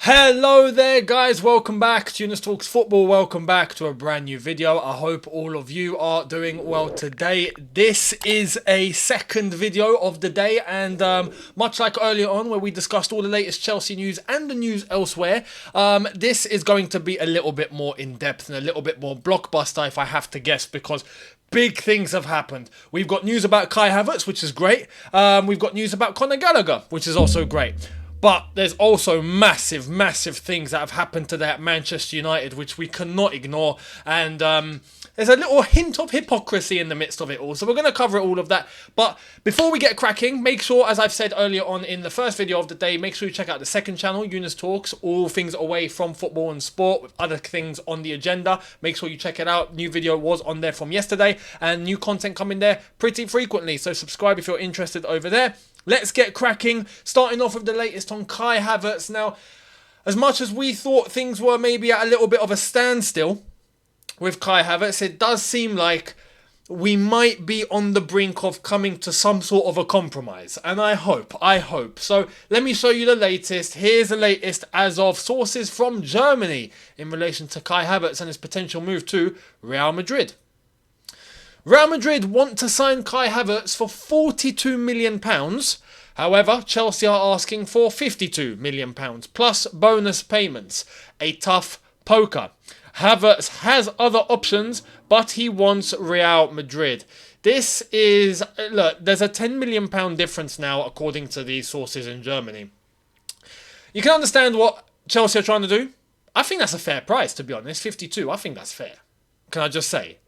Hello there guys, welcome back to Younes Talks Football, welcome back to a brand new video. I hope all of you are doing well today. This is a second video of the day and much like earlier on where we discussed all the latest Chelsea news and the news elsewhere, this is going to be a little bit more in-depth and a little bit more blockbuster if I have to guess, because big things have happened. We've got news about Kai Havertz, which is great. We've got news about Conor Gallagher, which is also great. But there's also massive things that have happened today at Manchester United, which we cannot ignore. And there's a little hint of hypocrisy in the midst of it all. So we're going to cover all of that. But before we get cracking, make sure, as I've said earlier on in the first video of the day, make sure you check out the second channel, Younes Talks, all things away from football and sport with other things on the agenda. Make sure you check it out. New video was on there from yesterday and new content coming there pretty frequently. So subscribe if you're interested over there. Let's get cracking, starting off with the latest on Kai Havertz. Now, as much as we thought things were maybe at a little bit of a standstill with Kai Havertz, it does seem like we might be on the brink of coming to some sort of a compromise. And I hope. So let me show you the latest. Here's the latest as of sources from Germany in relation to Kai Havertz and his potential move to Real Madrid. Real Madrid want to sign Kai Havertz for £42 million. However, Chelsea are asking for £52 million plus bonus payments. A tough poker. Havertz has other options, but he wants Real Madrid. This is, look, there's a £10 million difference now according to these sources in Germany. You can understand what Chelsea are trying to do. I think that's a fair price, to be honest. 52, I think that's fair. Can I just say?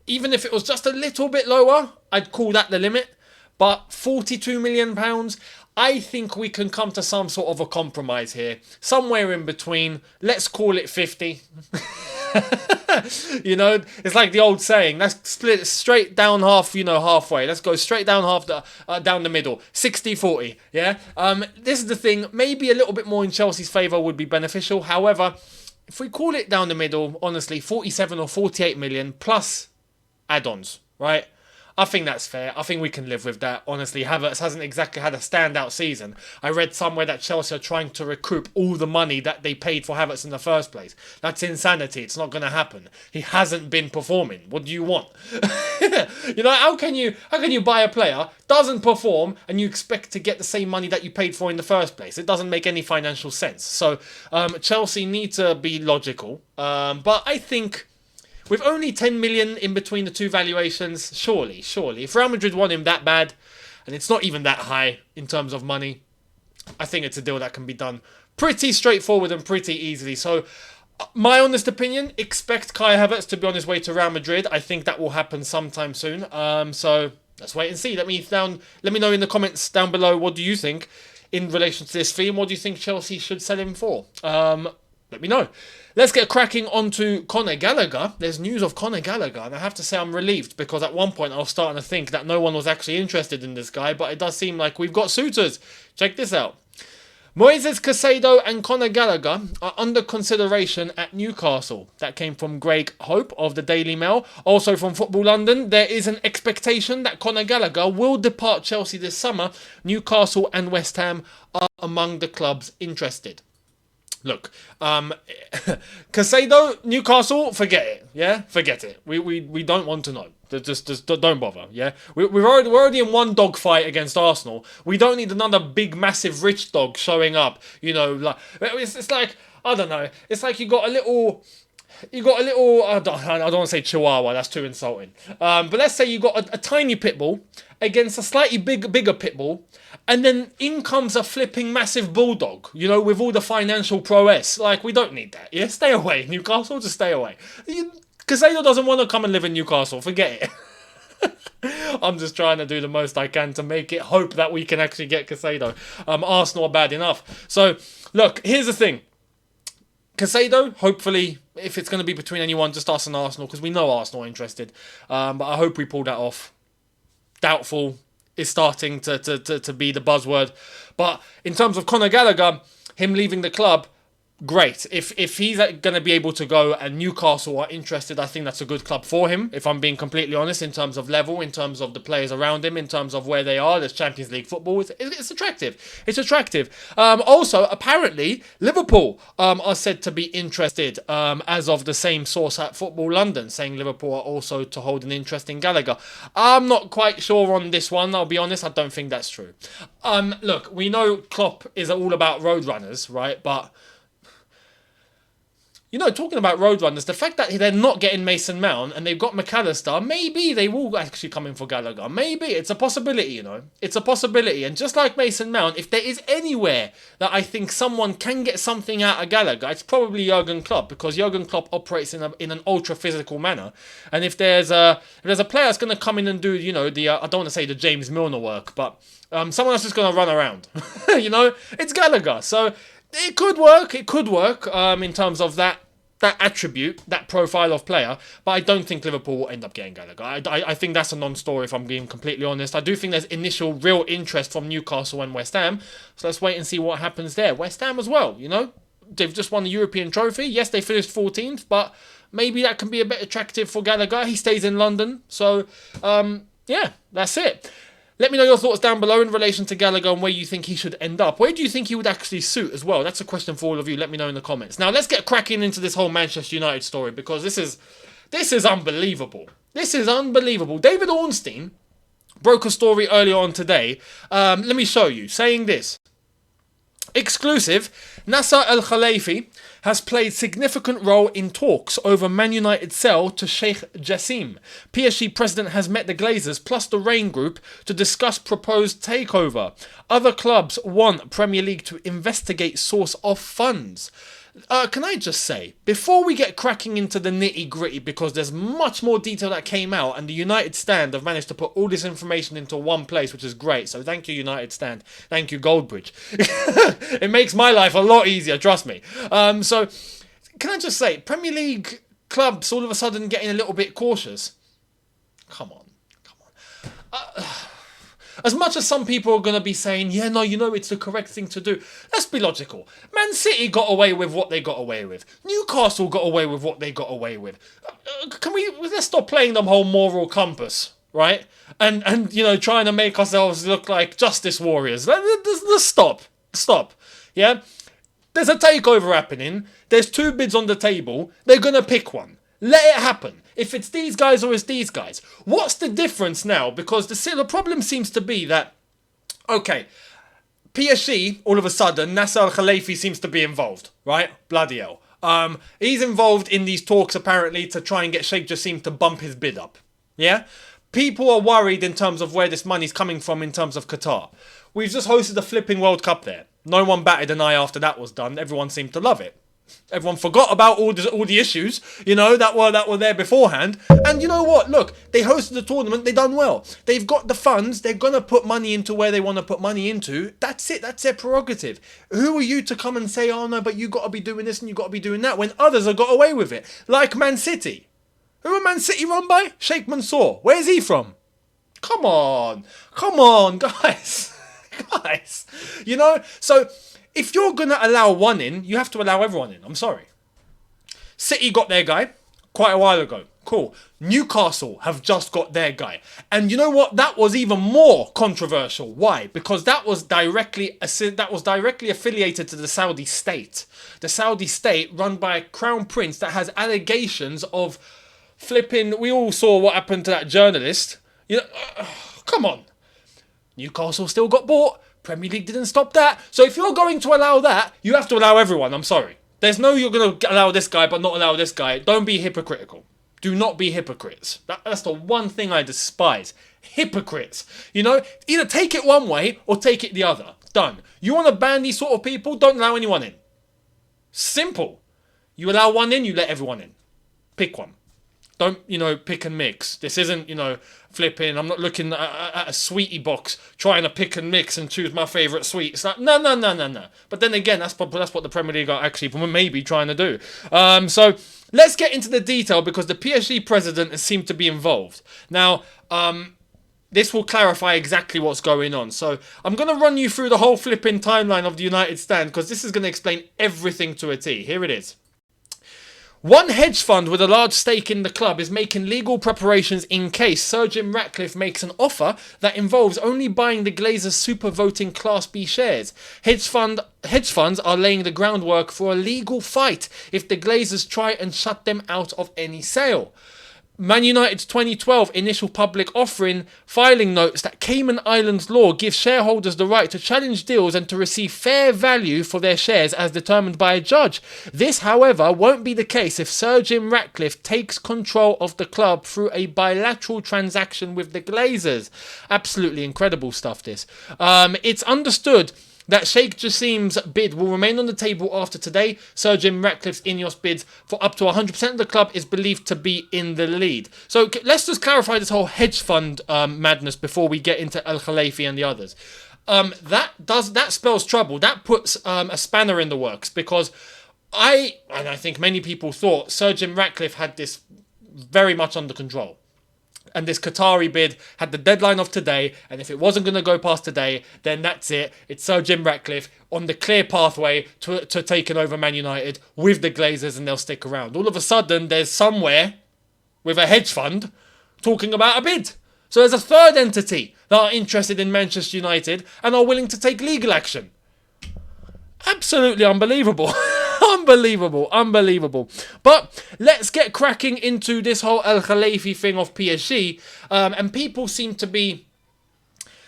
Even if it was just a little bit lower, I'd call that the limit. But £42 million, I think we can come to some sort of a compromise here. Somewhere in between. Let's call it 50. You know, it's like the old saying. Let's split it straight down halfway. Let's go straight down down the middle. 60-40, yeah? This is the thing. Maybe a little bit more in Chelsea's favour would be beneficial. However, if we call it down the middle, honestly, 47 or 48 million plus add-ons, right? I think that's fair. I think we can live with that. Honestly, Havertz hasn't exactly had a standout season. I read somewhere that Chelsea are trying to recoup all the money that they paid for Havertz in the first place. That's insanity. It's not going to happen. He hasn't been performing. What do you want? You know, how can you buy a player, doesn't perform, and you expect to get the same money that you paid for in the first place? It doesn't make any financial sense. So Chelsea need to be logical. But I think with only 10 million in between the two valuations, surely, if Real Madrid want him that bad, and it's not even that high in terms of money, I think it's a deal that can be done pretty straightforward and pretty easily. So, my honest opinion, expect Kai Havertz to be on his way to Real Madrid. I think that will happen sometime soon. So, let's wait and see. Let me know in the comments down below, what do you think in relation to this fee, and what do you think Chelsea should sell him for? Let me know. Let's get cracking onto Conor Gallagher. There's news of Conor Gallagher, and I have to say I'm relieved, because at one point I was starting to think that no one was actually interested in this guy, but it does seem like we've got suitors. Check this out. Moises Caicedo and Conor Gallagher are under consideration at Newcastle. That came from Greg Hope of the Daily Mail. Also from Football London, there is an expectation that Conor Gallagher will depart Chelsea this summer. Newcastle and West Ham are among the clubs interested. Look, Caicedo, Newcastle, forget it, yeah? Forget it. We don't want to know. Just don't bother, yeah? We're already in one dog fight against Arsenal. We don't need another big, massive, rich dog showing up, you know, like, it's like, I don't know, it's like you got a little, I don't want to say chihuahua, that's too insulting. But let's say you got a tiny pit bull against a slightly bigger pit bull, and then in comes a flipping massive bulldog, you know, with all the financial prowess. Like, we don't need that, yeah? Stay away, Newcastle, just stay away. Caicedo doesn't want to come and live in Newcastle, forget it. I'm just trying to do the most I can to make it hope that we can actually get Caicedo. Arsenal are bad enough. So, look, here's the thing. Caicedo, hopefully, if it's going to be between anyone, just us and Arsenal, because we know Arsenal are interested. But I hope we pull that off. Doubtful is starting to be the buzzword. But in terms of Conor Gallagher, him leaving the club, great. If he's going to be able to go and Newcastle are interested, I think that's a good club for him, if I'm being completely honest, in terms of level, in terms of the players around him, in terms of where they are. There's Champions League football. It's attractive. It's attractive. Also, apparently, Liverpool are said to be interested, as of the same source at Football London, saying Liverpool are also to hold an interest in Gallagher. I'm not quite sure on this one, I'll be honest. I don't think that's true. Look, we know Klopp is all about roadrunners, right? But talking about roadrunners, the fact that they're not getting Mason Mount and they've got McAllister, maybe they will actually come in for Gallagher. Maybe. It's a possibility, It's a possibility. And just like Mason Mount, if there is anywhere that I think someone can get something out of Gallagher, it's probably Jurgen Klopp, because Jurgen Klopp operates in an ultra-physical manner. And if there's a player that's going to come in and do, I don't want to say the James Milner work, but someone else is going to run around. It's Gallagher. So it could work. It could work in terms of that attribute, that profile of player, but I don't think Liverpool will end up getting Gallagher. I think that's a non-story, if I'm being completely honest. I do think there's initial real interest from Newcastle and West Ham, so let's wait and see what happens there. West Ham as well, they've just won the European trophy. Yes, they finished 14th, but maybe that can be a bit attractive for Gallagher. He stays in London, so yeah, that's it. Let me know your thoughts down below in relation to Gallagher and where you think he should end up. Where do you think he would actually suit as well? That's a question for all of you. Let me know in the comments. Now, let's get cracking into this whole Manchester United story, because this is unbelievable. This is unbelievable. David Ornstein broke a story earlier on today. Let me show you. Saying this. Exclusive, Nasser Al-Khelaifi has played significant role in talks over Man United sell to Sheikh Jassim. PSG president has met the Glazers plus the Rain Group to discuss proposed takeover. Other clubs want Premier League to investigate source of funds. Can I just say, before we get cracking into the nitty-gritty, because there's much more detail that came out, and the United Stand have managed to put all this information into one place, which is great. So thank you, United Stand. Thank you, Goldbridge. It makes my life a lot easier, trust me. So can I just say, Premier League clubs all of a sudden getting a little bit cautious? Come on. As much as some people are going to be saying, yeah, no, it's the correct thing to do. Let's be logical. Man City got away with what they got away with. Newcastle got away with what they got away with. Let's stop playing them whole moral compass, right? And trying to make ourselves look like justice warriors. Let's stop. Yeah? There's a takeover happening. There's 2 bids on the table. They're going to pick one. Let it happen. If it's these guys or it's these guys. What's the difference now? Because the problem seems to be that, okay, PSG, all of a sudden, Nasser Al-Khelaifi seems to be involved, right? Bloody hell. He's involved in these talks, apparently, to try and get Sheikh Jassim to bump his bid up. Yeah? People are worried in terms of where this money's coming from in terms of Qatar. We've just hosted a flipping World Cup there. No one batted an eye after that was done. Everyone seemed to love it. Everyone forgot about all the issues, that were there beforehand. And you know what? Look, they hosted the tournament. They done well. They've got the funds. They're going to put money into where they want to put money into. That's it. That's their prerogative. Who are you to come and say, oh no, but you got to be doing this and you got to be doing that, when others have got away with it? Like Man City. Who are Man City run by? Sheikh Mansour. Where's he from? Come on, guys. Guys. So if you're going to allow one in, you have to allow everyone in. I'm sorry. City got their guy quite a while ago. Cool. Newcastle have just got their guy. And you know what? That was even more controversial. Why? Because that was directly affiliated to the Saudi state. The Saudi state run by a crown prince that has allegations of flipping. We all saw what happened to that journalist. Come on. Newcastle still got bought. Premier League didn't stop that. So if you're going to allow that, you have to allow everyone. I'm sorry. There's no you're going to allow this guy but not allow this guy. Don't be hypocritical. Do not be hypocrites. That's the one thing I despise. Hypocrites. Either take it one way or take it the other. Done. You want to ban these sort of people? Don't allow anyone in. Simple. You allow one in, you let everyone in. Pick one. Don't, pick and mix. This isn't, flipping. I'm not looking at a sweetie box trying to pick and mix and choose my favourite sweet. It's like, no. But then again, that's what the Premier League are actually maybe trying to do. So let's get into the detail, because the PSG president seemed to be involved. Now, this will clarify exactly what's going on. So I'm going to run you through the whole flipping timeline of the United stand, because this is going to explain everything to a T. Here it is. One hedge fund with a large stake in the club is making legal preparations in case Sir Jim Ratcliffe makes an offer that involves only buying the Glazers' super voting Class B shares. Hedge funds are laying the groundwork for a legal fight if the Glazers try and shut them out of any sale. Man United's 2012 initial public offering filing notes that Cayman Islands law gives shareholders the right to challenge deals and to receive fair value for their shares as determined by a judge. This, however, won't be the case if Sir Jim Ratcliffe takes control of the club through a bilateral transaction with the Glazers. Absolutely incredible stuff, this. It's understood that Sheikh Jassim's bid will remain on the table after today. Sir Jim Ratcliffe's Ineos bids for up to 100% of the club is believed to be in the lead. So let's just clarify this whole hedge fund madness before we get into Al Khalifi and the others. That spells trouble. That puts a spanner in the works, because I think many people thought Sir Jim Ratcliffe had this very much under control. And this Qatari bid had the deadline of today, and if it wasn't going to go past today, then that's it. It's Sir Jim Ratcliffe on the clear pathway to taking over Man United with the Glazers, and they'll stick around. All of a sudden, there's somewhere with a hedge fund talking about a bid. So there's a third entity that are interested in Manchester United and are willing to take legal action. Absolutely unbelievable. Unbelievable. But let's get cracking into this whole Al Khalifi thing of PSG. And people seem to be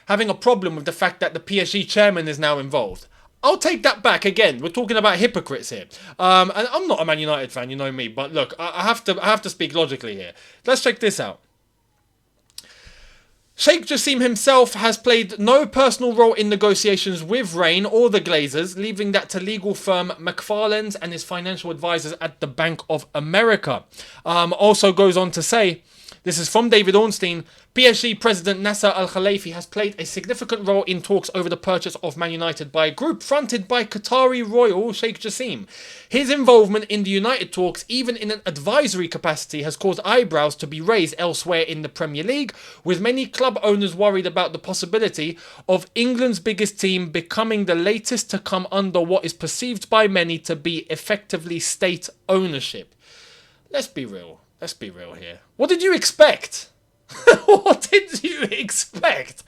having a problem with the fact that the PSG chairman is now involved. I'll take that back again. We're talking about hypocrites here. And I'm not a Man United fan, you know me. But look, I have to speak logically here. Let's check this out. Sheikh Jassim himself has played no personal role in negotiations with Rain or the Glazers, leaving that to legal firm McFarlane's and his financial advisors at the Bank of America. Also goes on to say, this is from David Ornstein, PSG President Nasser Al Khalifi has played a significant role in talks over the purchase of Man United by a group fronted by Qatari royal Sheikh Jassim. His involvement in the United talks, even in an advisory capacity, has caused eyebrows to be raised elsewhere in the Premier League, with many club owners worried about the possibility of England's biggest team becoming the latest to come under what is perceived by many to be effectively state ownership. Let's be real here. What did you expect? What did you expect?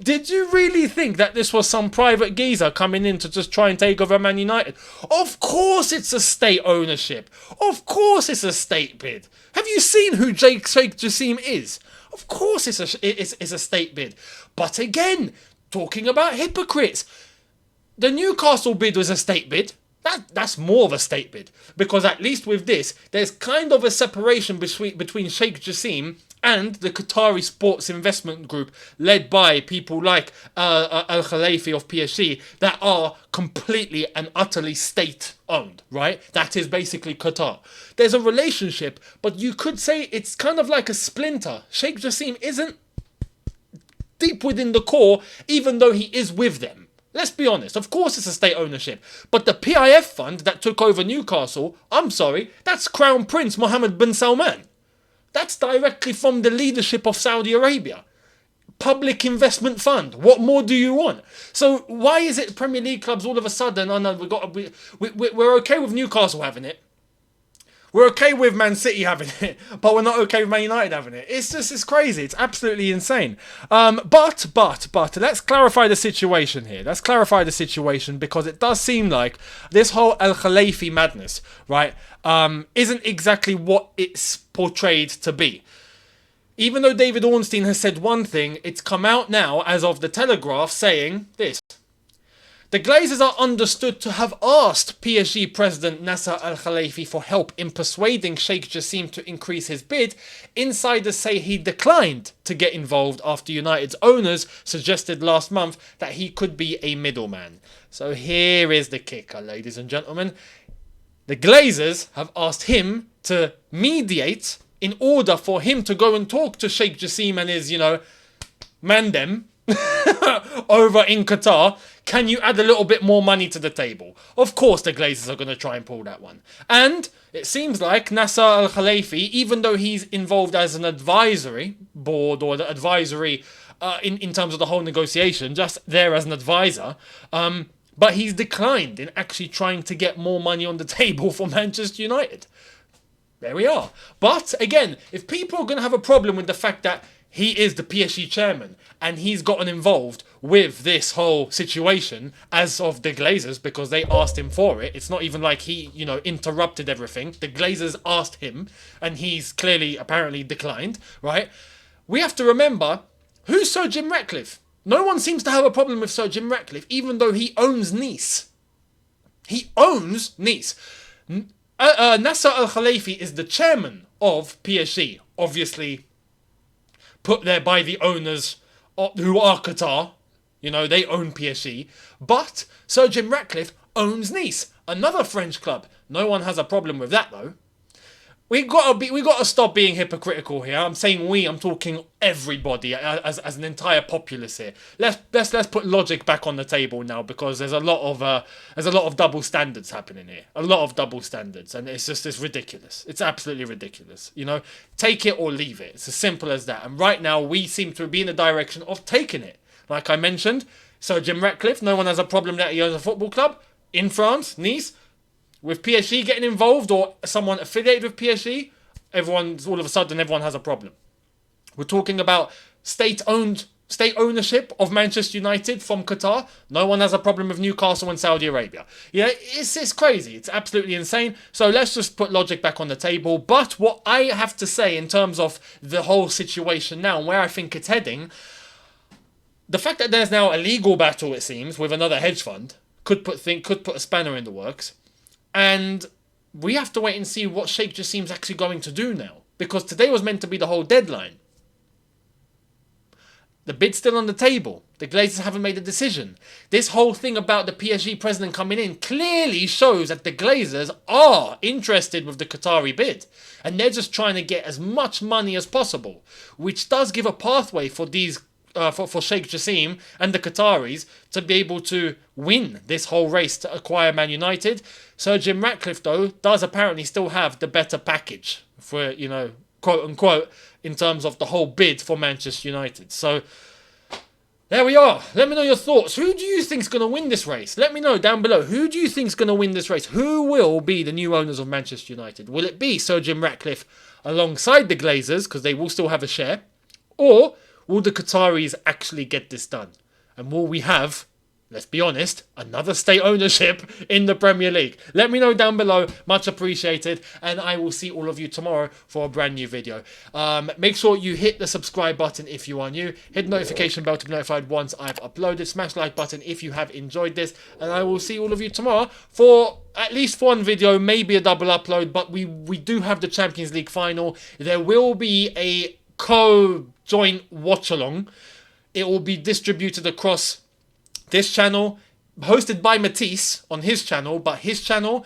Did you really think that this was some private geezer coming in to just try and take over Man United? Of course it's a state ownership. Of course it's a state bid. Have you seen who Sheikh Jassim is? Of course it's a state bid. But again, talking about hypocrites, the Newcastle bid was a state bid. That's more of a state bid, because at least with this, there's kind of a separation between Sheikh Jassim and the Qatari Sports Investment Group, led by people like Al Khalifi of PSG, that are completely and utterly state-owned, right? That is basically Qatar. There's a relationship, but you could say it's kind of like a splinter. Sheikh Jassim isn't deep within the core, even though he is with them. Let's be honest, of course it's a state ownership, but the PIF fund that took over Newcastle, I'm sorry, that's Crown Prince Mohammed bin Salman. That's directly from the leadership of Saudi Arabia. Public investment fund. What more do you want? So why is it Premier League clubs all of a sudden, oh no, we're okay with Newcastle having it. We're okay with Man City having it, but we're not okay with Man United having it. It's crazy. It's absolutely insane. But let's clarify the situation here. Let's clarify the situation, because it does seem like this whole Al Khalifi madness, right, isn't exactly what it's portrayed to be. Even though David Ornstein has said one thing, it's come out now as of the Telegraph saying this. The Glazers are understood to have asked PSG President Nasser Al Khalifi for help in persuading Sheikh Jassim to increase his bid. Insiders say he declined to get involved after United's owners suggested last month that he could be a middleman. So here is the kicker, ladies and gentlemen. The Glazers have asked him to mediate in order for him to go and talk to Sheikh Jassim and his, mandem over in Qatar. Can you add a little bit more money to the table? Of course the Glazers are going to try and pull that one. And it seems like Nasser Al Khalifi, even though he's involved as an advisory board or the advisory in terms of the whole negotiation, just there as an advisor. But he's declined in actually trying to get more money on the table for Manchester United. There we are. But again, if people are going to have a problem with the fact that he is the PSG chairman and he's gotten involved with this whole situation as of the Glazers because they asked him for it. It's not even like he, interrupted everything. The Glazers asked him and he's clearly, apparently declined, right? We have to remember, who's Sir Jim Ratcliffe? No one seems to have a problem with Sir Jim Ratcliffe, even though he owns Nice. He owns Nice. Nasser Al-Khelaifi is the chairman of PSG, obviously put there by the owners who are Qatar. They own PSG. But Sir Jim Ratcliffe owns Nice, another French club. No one has a problem with that, though. We got to stop being hypocritical here. I'm saying I'm talking everybody as an entire populace here. Let's put logic back on the table now, because there's a lot of double standards happening here. A lot of double standards, and it's ridiculous. It's absolutely ridiculous. Take it or leave it. It's as simple as that. And right now we seem to be in the direction of taking it. Like I mentioned, Sir Jim Ratcliffe, no one has a problem that he owns a football club in France, Nice. With PSG getting involved or someone affiliated with PSG, everyone has a problem. We're talking about state ownership of Manchester United from Qatar. No one has a problem with Newcastle and Saudi Arabia. Yeah, it's crazy. It's absolutely insane. So let's just put logic back on the table. But what I have to say in terms of the whole situation now and where I think it's heading, the fact that there's now a legal battle, it seems, with another hedge fund could put a spanner in the works. And we have to wait and see what Sheikh Jassim's actually going to do now. Because today was meant to be the whole deadline. The bid's still on the table. The Glazers haven't made a decision. This whole thing about the PSG president coming in clearly shows that the Glazers are interested with the Qatari bid. And they're just trying to get as much money as possible. Which does give a pathway for these for Sheikh Jassim and the Qataris to be able to win this whole race to acquire Man United. Sir Jim Ratcliffe, though, does apparently still have the better package for, quote unquote, in terms of the whole bid for Manchester United. So there we are. Let me know your thoughts. Who do you think's going to win this race? Let me know down below. Who do you think's going to win this race? Who will be the new owners of Manchester United? Will it be Sir Jim Ratcliffe alongside the Glazers, because they will still have a share? Or will the Qataris actually get this done? And will we have, let's be honest, another state ownership in the Premier League? Let me know down below. Much appreciated. And I will see all of you tomorrow for a brand new video. Make sure you hit the subscribe button if you are new. Hit the notification bell to be notified once I've uploaded. Smash the like button if you have enjoyed this. And I will see all of you tomorrow for at least one video, maybe a double upload. But we do have the Champions League final. There will be a joint watch along. It will be distributed across this channel, hosted by Matisse on his channel, but his channel,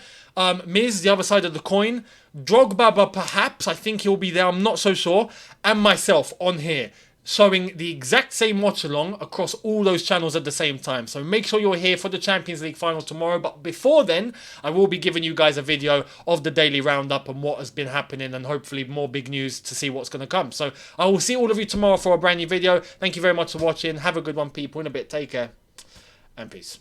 Miz, the other side of the coin, Drogba, perhaps, I think he'll be there, I'm not so sure, and myself on here, showing the exact same watch along across all those channels at the same time. So make sure you're here for the Champions League final tomorrow. But before then, I will be giving you guys a video of the daily roundup and what has been happening, and hopefully more big news to see what's going to come. So I will see all of you tomorrow for a brand new video. Thank you very much for watching. Have a good one, people. In a bit, take care and peace.